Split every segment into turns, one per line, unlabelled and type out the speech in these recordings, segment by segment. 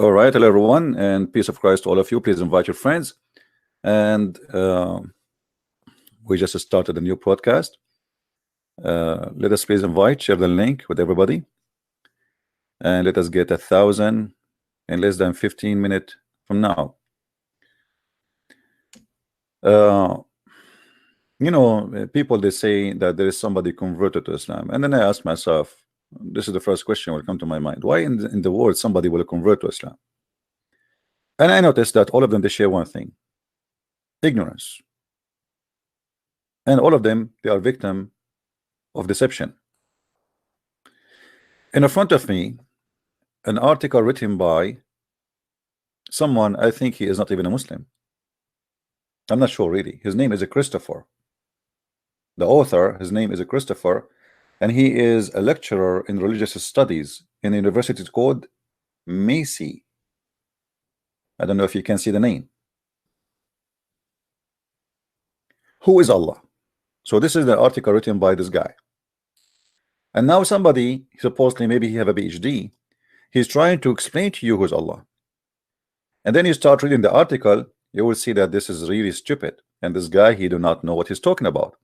All right, hello everyone, and peace of Christ to all of you. Please invite your friends. And we just started a new podcast. Let us please invite, share the link with everybody, and let us get 1,000 in less than 15 minutes from now. Uh, people they say that there is somebody converted to Islam, and then I ask myself, this is the first question will come to my mind: why in the world somebody will convert to Islam? And I noticed that all of them they share one thing: ignorance. And all of them they are victim of deception. In front of me, an article written by someone, I think he is not even a Muslim. I'm not sure really. His name is a Christopher. The author, his name is a Christopher, and he is a lecturer in religious studies in a university called Macy. I don't know if you can see the name. Who is Allah? So this is the article written by this guy. And now somebody, supposedly maybe he have a PhD, he's trying to explain to you who's Allah. And then you start reading the article, you will see that this is really stupid. And this guy, he do not know what he's talking about.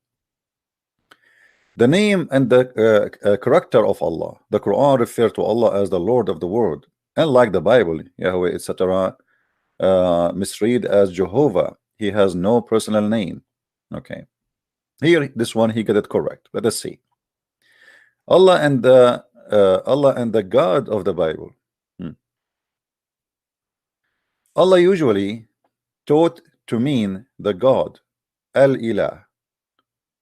The name and the character of Allah. The Quran refers to Allah as the Lord of the world. Unlike the Bible, Yahweh, etc., misread as Jehovah. He has no personal name. Okay. Here, this one, he got it correct. Let us see. Allah and the God of the Bible. Allah usually taught to mean the God, Al-Ilah.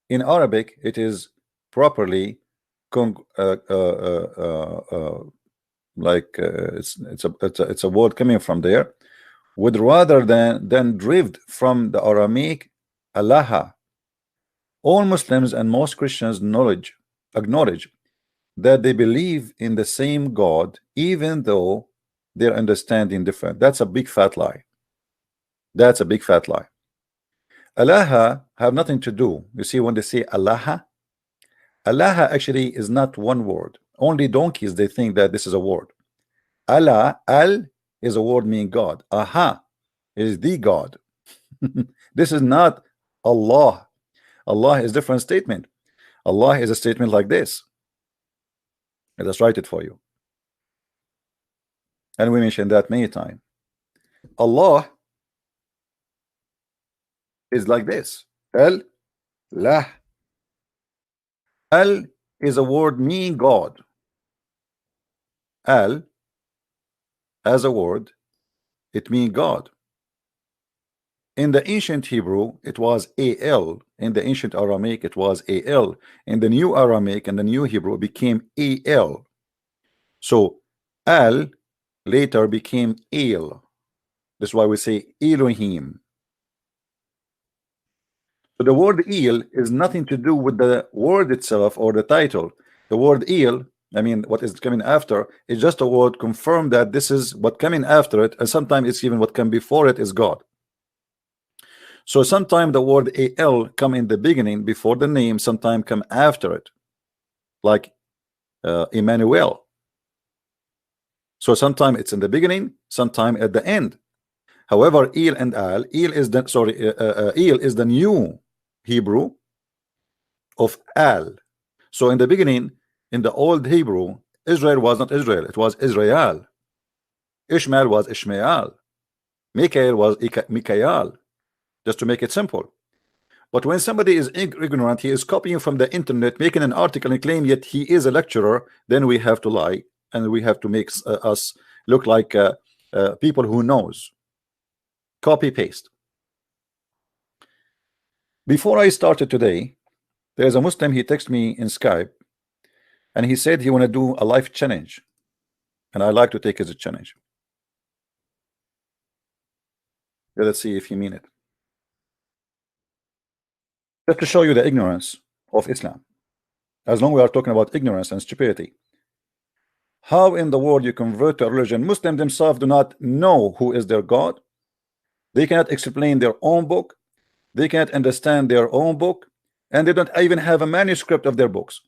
In Arabic, it is properly it's a word coming from there, would rather than derived from the Aramaic Allah. All Muslims and most Christians acknowledge that they believe in the same God, even though their understanding different. That's a big fat lie. That's a big fat lie. Allah have nothing to do. You see, when they say Allah actually is not one word. Only donkeys they think that this is a word. Allah, al is a word meaning God. Aha is the God. This is not Allah. Allah is different statement. Allah is a statement like this. Let us write it for you. And we mentioned that many times. Allah is like this. Al-lah. Al is a word meaning God. Al as a word, it means God. In the ancient Hebrew, it was Al. In the ancient Aramaic, it was Al. In the new Aramaic and the new Hebrew, it became Al. So Al later became El. That's why we say Elohim. So the word El is nothing to do with the word itself or the title. The word El, I mean, what is coming after, is just a word confirm that this is what coming after it, and sometimes it's even what come before it is God. So sometimes the word Al come in the beginning before the name, sometimes come after it, like Emmanuel. So sometimes it's in the beginning, sometimes at the end. However, El and Al, El is the new Hebrew of Al. So in the beginning, in the old Hebrew, Israel was not Israel, it was Israel. Ishmael was Ishmael. Mikael was Mikael. Just to make it simple. But when somebody is ignorant, he is copying from the internet, making an article and claim yet he is a lecturer, then we have to lie and we have to make us look like people who knows. Copy paste. Before I started today, there's a Muslim, he texted me in Skype and he said he want to do a life challenge, and I like to take his challenge. Let's see if he mean it. Just to show you the ignorance of Islam. As long as we are talking about ignorance and stupidity. How in the world you convert to a religion? Muslims themselves do not know who is their God. They cannot explain their own book. They cannot understand their own book. And they don't even have a manuscript of their books.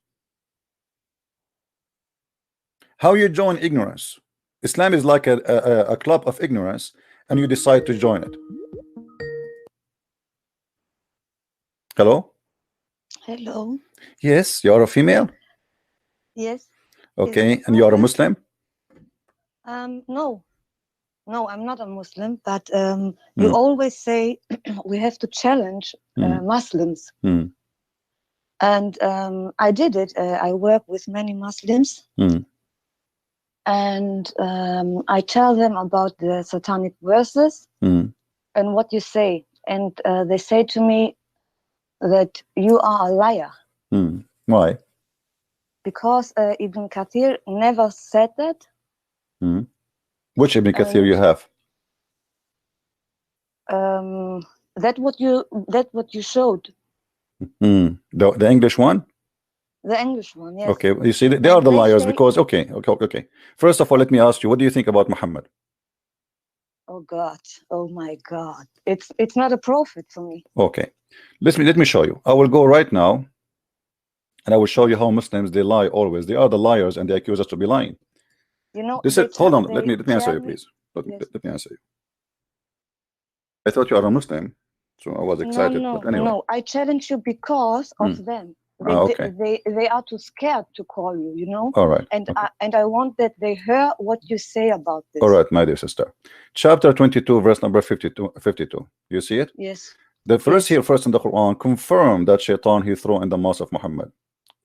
How you join ignorance? Islam is like a club of ignorance, and you decide to join it. Hello?
Hello.
Yes, you are a female.
Yes. Is it a
Okay, and you are a
problem?
Muslim.
No. No, I'm not a Muslim, but you
Hmm.
always say we have to challenge
Hmm.
Muslims.
Hmm.
And I did it. I work with many Muslims,
Hmm.
and I tell them about the satanic verses
Hmm.
and what you say. And they say to me that you are a liar
Hmm. Why?
because Ibn Kathir never said that.
Hmm. Which Ibn Kathir
And
you have?
that what you showed,
Hmm. The English one?
the English one, yes.
Okay, you see, they are
And
the
they
liars
say,
because, okay. First of all, let me ask you, what do you think about Muhammad?
oh God, oh my God, it's not a prophet for me.
Okay, let me show you. I will go right now, and I will show you how Muslims they lie always. They are the liars, and they accuse us to be lying.
You know,
This is hold on.
they
Let me answer
tell
you,
me,
please. Let me,
yes.
let me answer you. I thought you are a Muslim, so I was
No,
excited. But
no,
anyway,
no. I challenge you because of
hmm.
them.
Okay,
They are too scared to call you, you know.
all right,
And
okay,
I want that they hear what you say about
all
this.
right, my dear sister. Chapter 22, verse number 52. 52. You see it?
Yes,
The verse
yes,
here, first in the Quran, confirm that Shaitan he threw in the mouth of Muhammad.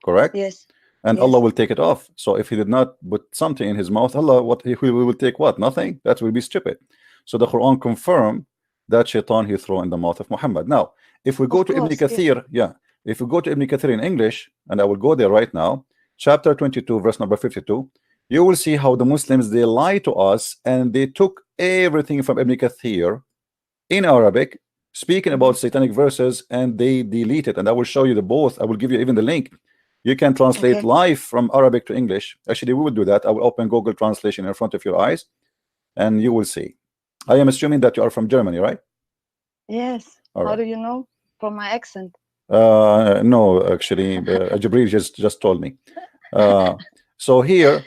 Correct?
yes,
And Allah
yes.
will take it off. So if he did not put something in his mouth, Allah, what he will take what? Nothing? That will be stupid. So the Quran confirm that Shaitan he threw in the mouth of Muhammad. Now, if we go
Of
to Ibn
course, yes.
Kathir, yeah, if we go to Ibn Kathir in English, and I will go there right now, chapter 22, verse number 52, you will see how the Muslims they lie to us and they took everything from Ibn Kathir in Arabic, speaking
Mm-hmm.
about satanic verses, and they delete it. And I will show you the both. I will give you even the link. You can translate
Okay.
live from Arabic to English. Actually, we will do that. I will open Google Translation in front of your eyes, and you will see. I am assuming that you are from Germany, right?
Yes.
All
How
right.
do you know? From my accent.
No, actually, Jibril just told me. Uh, so here,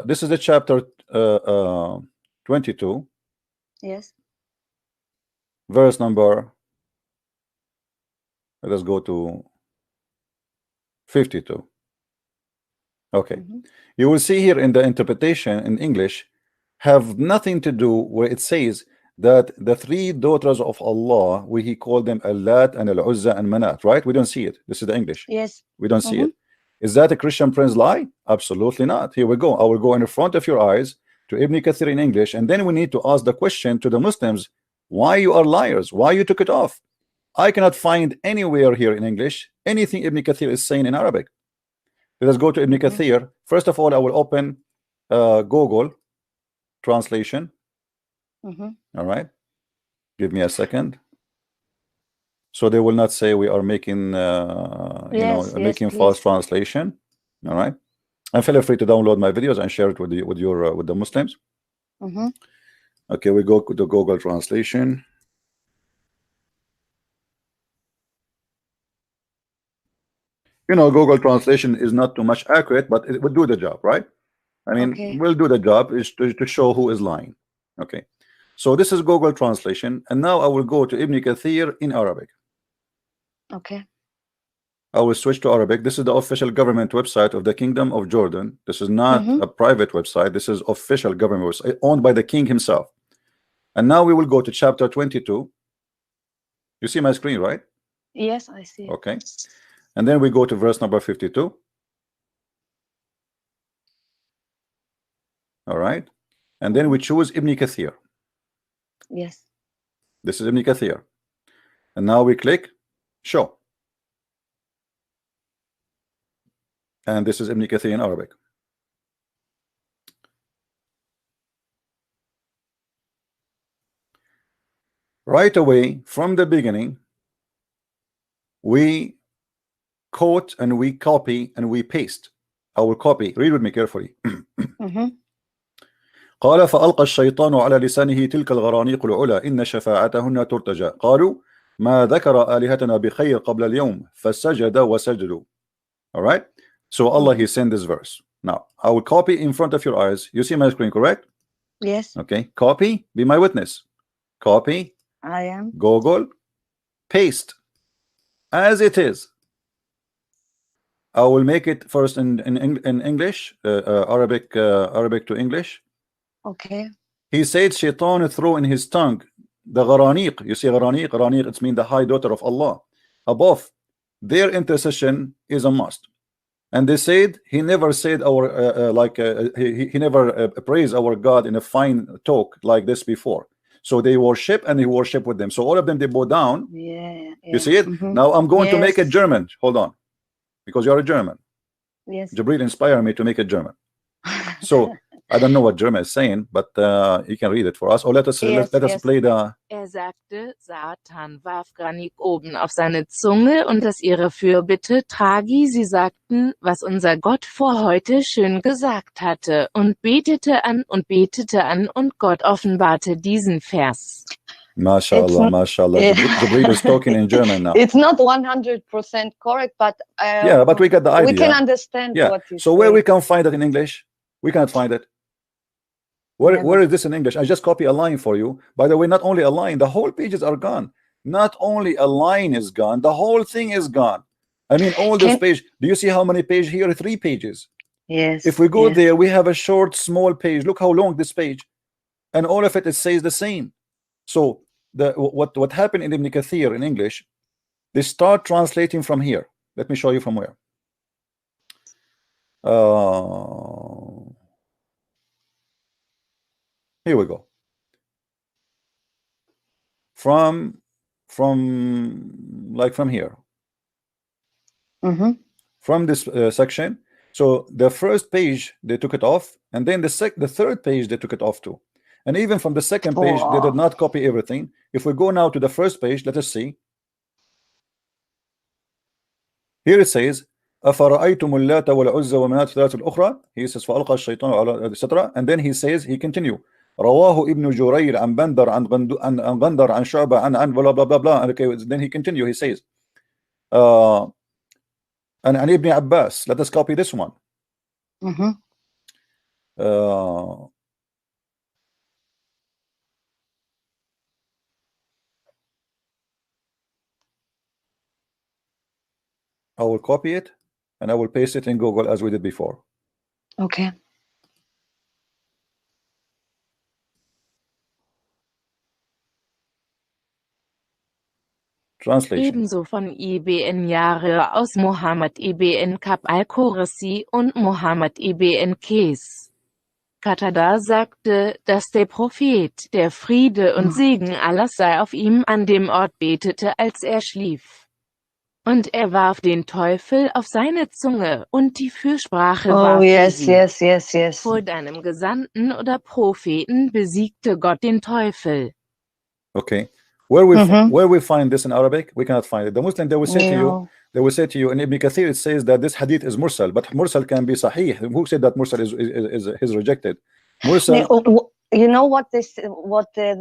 this is the chapter 22,
Yes.
verse number. Let us go to 52. Okay.
Mm-hmm.
You will see here in the interpretation in English have nothing to do where it says that the three daughters of Allah, we call them Allat and Al-Uzza and Manat, right? We don't see it. This is the English.
Yes.
We don't see
Mm-hmm.
it. Is that a Christian prince lie? Absolutely not. Here we go. I will go in front of your eyes to Ibn Kathir in English, and then we need to ask the question to the Muslims, why you are liars? Why you took it off? I cannot find anywhere here in English anything Ibn Kathir is saying in Arabic. Let us go to Ibn
Mm-hmm.
Kathir. First of all, I will open Google translation.
Mm-hmm.
All right, give me a second, so they will not say we are making
Yes, yes,
making false
please.
translation. All right, and feel free to download my videos and share it with your with the Muslims.
Mm-hmm.
Okay, we go to Google translation. Google translation is not too much accurate, but it would do the job, right? I mean,
Okay.
will do the job is to show who is lying. Okay, so this is Google translation, and now I will go to Ibn Kathir in Arabic.
Okay.
I will switch to Arabic. This is the official government website of the Kingdom of Jordan. This is not
Mm-hmm.
a private website. This is official government website owned by the king himself. And now we will go to chapter 22. You see my screen, right?
Yes, I see it.
Okay. And then we go to verse number 52. All right. And then
Mm-hmm.
we choose Ibn Kathir.
Yes.
This is Ibn Kathir. And now we click show. And this is Ibn Kathir in Arabic. Right away, from the beginning, we quote and we copy and we paste. I will copy. Read with me carefully.
Mm-hmm.
قال فألقى الشيطان على لسانه تلك الغرانيق العلا إن شفاعتهن ترتجى قالوا ما ذكر آلهتنا بخير قبل اليوم فسجد وسجدوا. All right, so Allah
Mm-hmm.
he sent this verse. Now I will copy in front of your eyes. You see my screen, correct?
Yes,
Okay, copy, be my witness. Copy,
I am.
Google, paste as it is. I will make it first in English, Arabic to English.
Okay.
He said Shaitan threw in his tongue the gharaniq. You see gharaniq, gharaniq, it's mean the high daughter of Allah. Above, their intercession is a must. And they said he never said our he never praised our God in a fine talk like this before. So they worship and he worship with them. So all of them they bow down.
Yeah.
You see it? Now I'm going to make it German. Hold on, because you're a German.
Yes.
Jibril inspired me to make it German. So I don't know what German is saying, but you can read it for us. Or let us let us play the.
Sagte, Satan warf Granik oben auf seine Zunge und das ihre Fürbitte Tragi. Sie sagten, was unser Gott vor heute schön gesagt hatte, und betete an und Gott offenbarte diesen Vers.
MashaAllah, MashaAllah. Jibril is talking in German now.
It's not 100% correct, but
yeah, but we got the idea.
We can understand what you
So
say.
where we can find it in English? We can't find it. Where is this in English? I just copy a line for you. By the way, not only a line, the whole pages are gone. Not only a line is gone, the whole thing is gone. I mean, all this page. Do you see how many pages here? 3 pages.
Yes.
If we go there, we have a short, small page. Look how long this page, and all of it says the same. So what happened in Ibn Kathir in English? They start translating from here. Let me show you from where. Here we go. From here. From this section. So the first page they took it off, and then the third page they took it off too. And even from the second page they did not copy everything. If we go now to the first page, let us see. Here it says أفرأيتم اللات والعزى ومناة الثلاث الأخرى. He says فألقى الشيطان على etc. And then he says, he continue. رواه ابن جرير عن بندر عن غندر عن شعبة عن blah blah blah blah. Okay, then he continue. He says and عن ابن عباس. Let us copy this one. I will copy it and I will paste it in Google as we did before.
Okay.
Translation.
Ebenso von IBN Jahre aus Mohammed IBN Kab al-Qurasi und Mohammed IBN Kes. Qatada sagte, dass der Prophet, der Friede und Segen Allahs sei auf ihm, an dem Ort betete, als er schlief. Und er warf den Teufel auf seine Zunge, und die Fürsprache war für sie. Vor deinem Gesandten oder Propheten besiegte Gott den Teufel.
Okay. Where we find this in Arabic? We cannot find it. The Muslim, they will say to you in Ibn Kathir, it says that this hadith is mursal, but mursal can be sahih. Who said that mursal is rejected? Mursal.
You know what they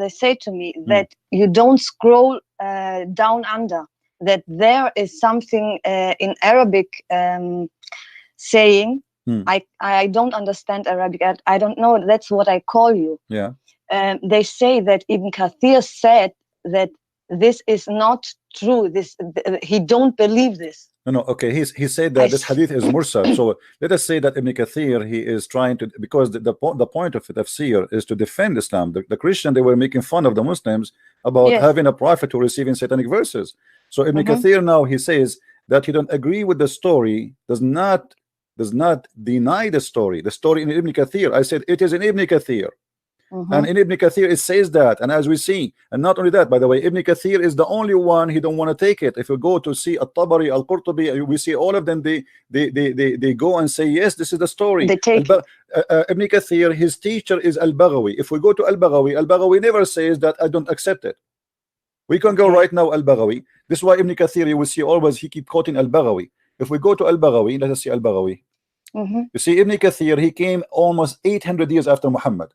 say to me, that you don't scroll down under, that there is something in Arabic saying, I don't understand Arabic, I don't know, that's what I call you.
Yeah.
They say that Ibn Kathir said that this is not true. He don't believe this.
No, okay. He said that this hadith is mursal. So let us say that Ibn Kathir, he is trying to, because the point of tafsir is to defend Islam. The Christian, they were making fun of the Muslims about having a prophet who receiving satanic verses. So Ibn Kathir now, he says that he don't agree with the story, does not deny the story. The story in Ibn Kathir, I said it is in Ibn Kathir. And in Ibn Kathir it says that, and as we see, and not only that, by the way, Ibn Kathir is the only one, he don't want to take it. If you go to see At-Tabari, Al-Qurtubi, we see all of them, they go and say, yes, this is the story.
They take
Ibn Kathir, his teacher is Al-Baghawi. If we go to Al-Baghawi never says that I don't accept it. We can go right now Al-Baghawi. This is why Ibn Kathir, you will see always he keep quoting Al-Baghawi. If we go to Al-Baghawi, let us see Al-Baghawi. You see, Ibn Kathir, he came almost 800 years after Muhammad.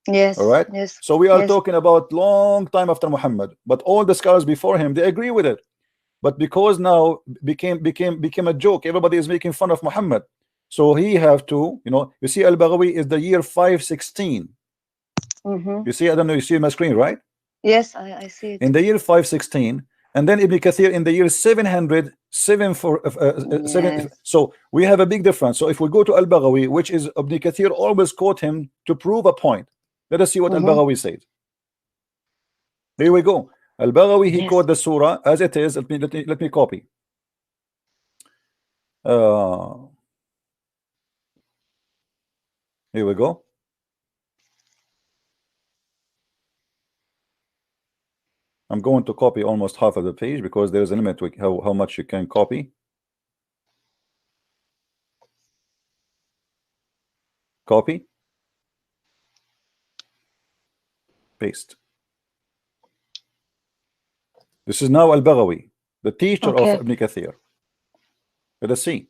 Yes.
All right.
Yes.
So we are talking about long time after Muhammad, but all the scholars before him, they agree with it. But because now became a joke, everybody is making fun of Muhammad. So he have to, you see Al-Baghawi is the year 516. You see, I don't know, you see my screen, right?
Yes, I see it.
In the year 516, and then Ibn Kathir in the year 700, 7.
Yes.
So we have a big difference. So if we go to Al-Baghawi, which is Ibn Kathir always quote him to prove a point. Let us see what Al-Baghawi says. Here we go. Al-Baghawi, he quote the surah as it is. Let me copy. Here we go. I'm going to copy almost half of the page because there's a limit to how much you can copy. Copy. Paste. This is now Al-Baghawi, the teacher of Ibn Kathir. Let us see.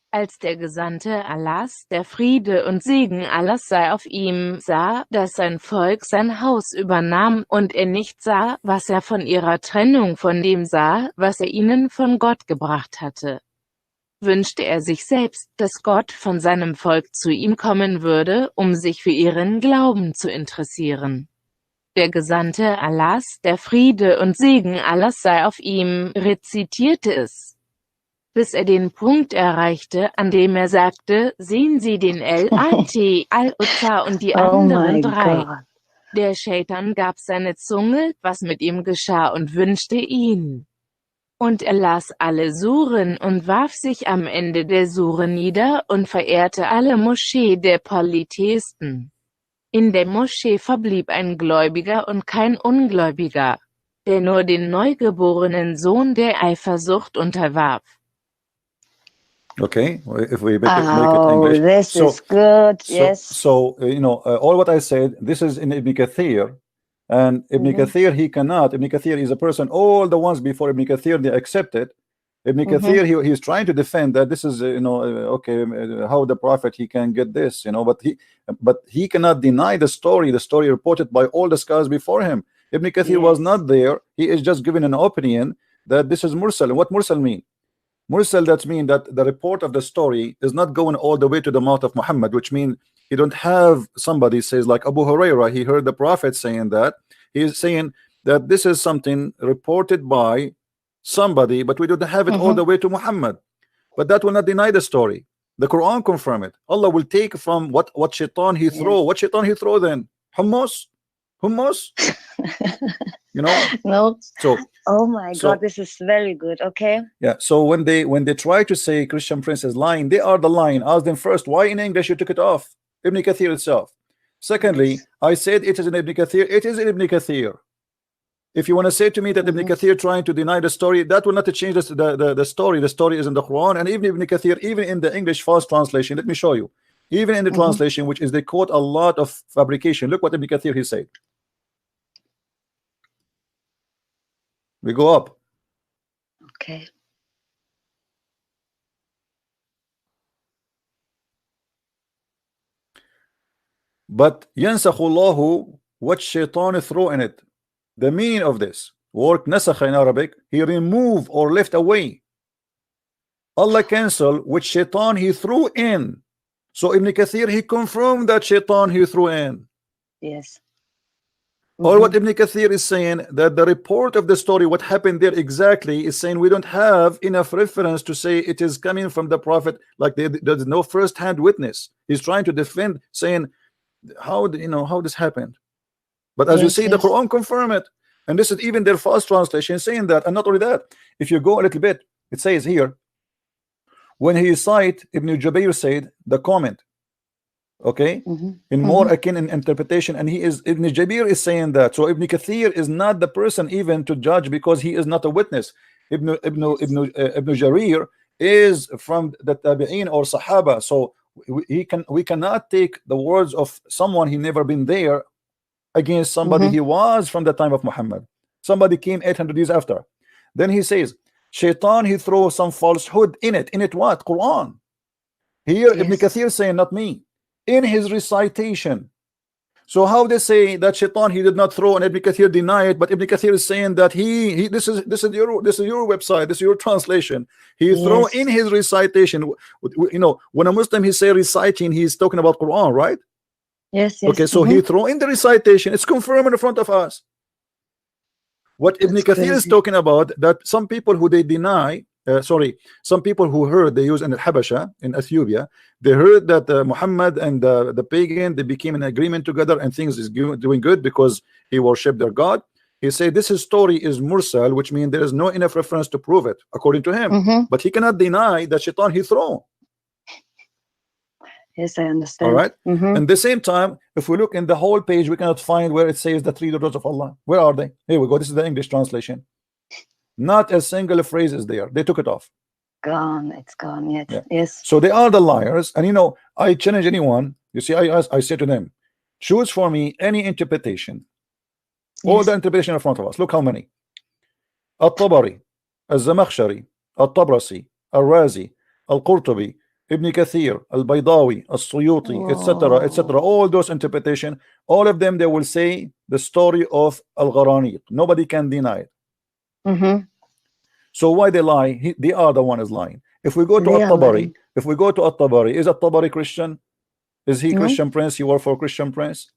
Als der Gesandte Allahs, der Friede und Segen Allahs sei auf ihm, sah, dass sein Volk sein Haus übernahm und er nicht sah, was er von ihrer Trennung von dem sah, was er ihnen von Gott gebracht hatte, wünschte er sich selbst, dass Gott von seinem Volk zu ihm kommen würde, um sich für ihren Glauben zu interessieren. Der Gesandte Allahs, der Friede und Segen Allahs sei auf ihm, rezitierte es, bis er den Punkt erreichte, an dem er sagte, sehen Sie den Lat, Al-Uzza und die anderen drei.
God.
Der Schaitan gab seine Zunge, was mit ihm geschah und wünschte ihn. Und er las alle Suren und warf sich am Ende der Sure nieder und verehrte alle Moschee der Polytheisten. In der Moschee verblieb ein Gläubiger und kein Ungläubiger, der nur den neugeborenen Sohn der Eifersucht unterwarf.
Okay, if we make it English.
This is good. Yes.
So all what I said, this is in Ibn Kathir, and Ibn Kathir, he cannot. Ibn Kathir is a person. All the ones before Ibn Kathir, they accepted. Ibn Kathir, he's trying to defend that this is, okay, how the prophet he can get this, but he cannot deny the story reported by all the scholars before him. Ibn Kathir was not there. He is just giving an opinion that this is mursal. What mursal mean? Mursal, that means that the report of the story is not going all the way to the mouth of Muhammad, which means you don't have somebody says like Abu Huraira, he heard the prophet saying that. He is saying that this is something reported by somebody, but we don't have it all the way to Muhammad. But that will not deny the story. The Quran confirm it. Allah will take from what shaitan he throw. What shaitan he throw then? Hummus?
No.
So
oh my God, this is very good. Okay.
Yeah. So when they try to say Christian Prince is lying, they are the lying. Ask them first, why in English you took it off? Ibn Kathir itself. Secondly, I said it is in Ibn Kathir. It is in Ibn Kathir. If you want to say to me that Ibn Kathir trying to deny the story, that will not change the story. The story is in the Quran, and even Ibn Kathir, even in the English fast translation, let me show you. Even in the translation, which is they quote a lot of fabrication. Look what Ibn Kathir he said. We go up.
Okay.
But ينسخ الله what shaitan throw in it. The meaning of this word nasakh in Arabic, he remove or left away. Allah cancel which shaitan he threw in. So Ibn Kathir he confirmed that shaitan he threw in.
Yes.
Or what Ibn Kathir is saying, that the report of the story, what happened there exactly, is saying we don't have enough reference to say it is coming from the prophet, like there's no first-hand witness. He's trying to defend, saying how this happened. But as you see, the Quran confirm it, and this is even their fast translation saying that. And not only that, if you go a little bit, it says here, when he cite Ibn Jubayr said the comment, okay, in more akin in interpretation, and he is Ibn Jabir is saying that. So Ibn Kathir is not the person even to judge because he is not a witness. Ibn Jarir is from the Tabi'in or Sahaba, so we cannot take the words of someone he never been there against somebody he was from the time of Muhammad. Somebody came 800 years after. Then he says shaitan he throws some falsehood in it. In it what? Quran. Here Ibn Kathir saying, not me. In his recitation. So how they say that Shaitan he did not throw and Ibn Kathir deny it, but Ibn Kathir is saying that he this is your website, this is your translation. He throw in his recitation. You know, when a Muslim he say reciting, he's talking about Quran, right?
Yes.
Okay, so he throw in the recitation. It's confirmed in front of us. What Ibn Kathir is talking about, that some people who they deny, some people who heard, they use in Al-Habasha, in Ethiopia, they heard that Muhammad and the pagan, they became in agreement together and things is doing good because he worshipped their God. He said this story is mursal, which means there is no enough reference to prove it, according to him. But he cannot deny that Shaitan he thrown.
Yes, I understand.
All right. At the same time, if we look in the whole page, we cannot find where it says the three daughters of Allah. Where are they? Here we go. This is the English translation. Not a single phrase is there. They took it off.
Gone. It's gone. Yes.
So they are the liars. And you know, I challenge anyone. You see, I say to them, choose for me any interpretation. All the interpretation in front of us. Look how many. Al-Tabari, Al-Zamakhshari, Al-Tabrasi, Al-Razi, Al-Qurtubi, Ibn Kathir, Al-Baydawi, Al-Suyuti, etc., etc. All those interpretation, all of them, they will say the story of Al-Gharaniq. Nobody can deny it. So why they lie? They are the one is lying. If we go to At-Tabari, is At-Tabari Christian? Is he Christian prince? He work for Christian prince?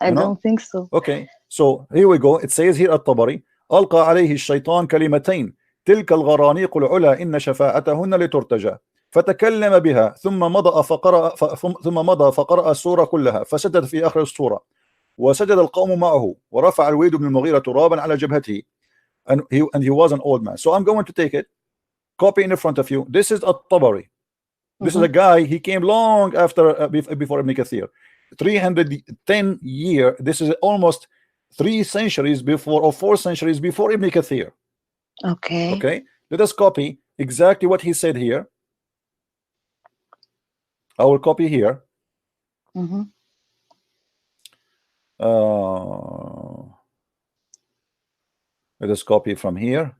I don't think so.
Okay, so here we go. It says here At-Tabari, ألقى عليه الشيطان كلمتين تلك الغرانيق العلا إن شفاعتهن لترتجى فتكلم بها ثم مضى فقرأ السورة كلها فسجد في آخر السورة وسجد القوم معه ورفع الوليد بن المغيرة ترابا على جبهته and he was an old man. So I'm going to take it, copy in front of you. This is At-Tabari. This is a guy, he came long after before Ibn Kathir, 310 years. This is almost 3 centuries before, or 4 centuries before Ibn Kathir. Okay, let us copy exactly what he said here. I will copy here. Let us copy from here.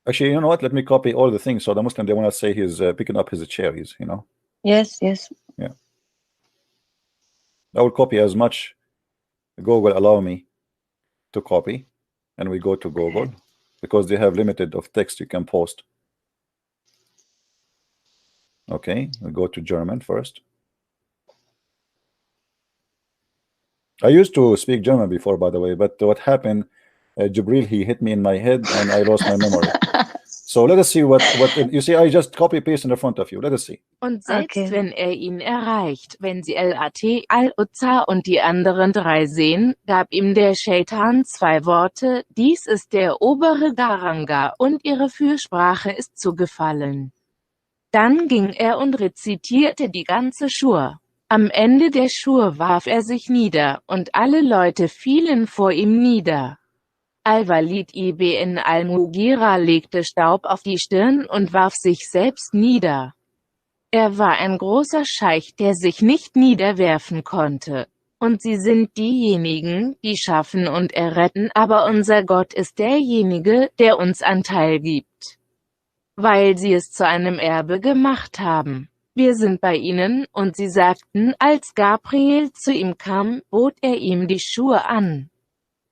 Actually, you know what? Let me copy all the things so the Muslim, they want to say he's picking up his chair. He's, you know.
Yes.
Yeah. I will copy as much Google allow me to copy, and we go to Google because they have limited of text you can post. Okay, we go to German first. I used to speak German before, by the way, but what happened, Jibril, he hit me in my head and I lost my memory. So let us see what you see. I just copy paste in the front of you. Let us see.
Und selbst wenn ihn erreicht, wenn sie Lat, Al-Uzza und die anderen 3 sehen, gab ihm der Shaitan 2 Worte, dies ist der obere Garanga und ihre Fürsprache ist zugefallen. Dann ging er und rezitierte die ganze Schur. Am Ende der Schur warf er sich nieder, und alle Leute fielen vor ihm nieder. Al-Walid ibn al-Mughira legte Staub auf die Stirn und warf sich selbst nieder. Er war ein großer Scheich, der sich nicht niederwerfen konnte. Und sie sind diejenigen, die schaffen und erretten, aber unser Gott ist derjenige, der uns Anteil gibt. Weil sie es zu einem Erbe gemacht haben. Wir sind bei ihnen, und sie sagten, als Gabriel zu ihm kam, bot er ihm die Schuhe an.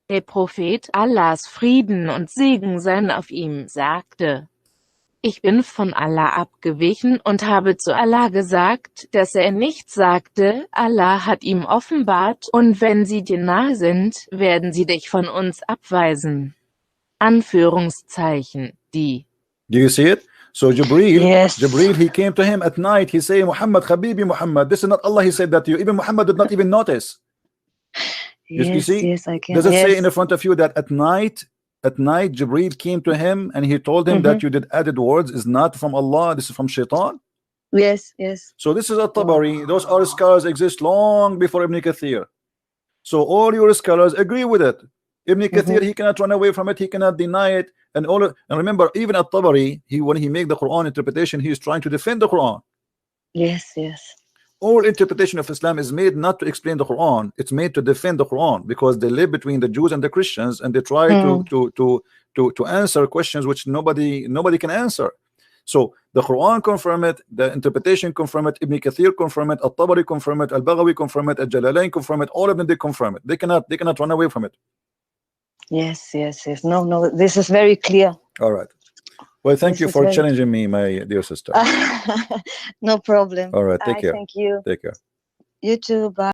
Der Prophet, Allahs Frieden und Segen seien auf ihm, sagte: Ich bin von Allah abgewichen und habe zu Allah gesagt, dass er nichts sagte, Allah hat ihm offenbart, und wenn sie dir nahe sind, werden sie dich von uns abweisen. Anführungszeichen, die.
Do you see it? So Jibril, Jibril, he came to him at night. He said, Muhammad, Habibi Muhammad. This is not Allah. He said that to you. Even Muhammad did not even notice. You see?
Yes, I can.
Does it say in the front of you that at night, Jibril came to him and he told him that you did added words is not from Allah. This is from Shaitan.
Yes.
So this is At-Tabari. Those are scholars exist long before Ibn Kathir. So all your scholars agree with it. Ibn Kathir, he cannot run away from it. He cannot deny it. And remember, even At-Tabari, when he made the Quran interpretation, he is trying to defend the Quran.
Yes.
All interpretation of Islam is made not to explain the Quran. It's made to defend the Quran, because they live between the Jews and the Christians, and they try to answer questions which nobody can answer. So the Quran confirm it, the interpretation confirm it, Ibn Kathir confirm it, Al-Tabari confirm it, Al-Baghawi confirm it, Al-Jalalain confirm it, all of them they confirm it. They cannot run away from it.
Yes. No, this is very clear.
All right. Well, thank
This
you
is
for
very-
challenging me, my dear sister.
No problem.
All right, take care.
Thank you.
Take care.
You too. Bye.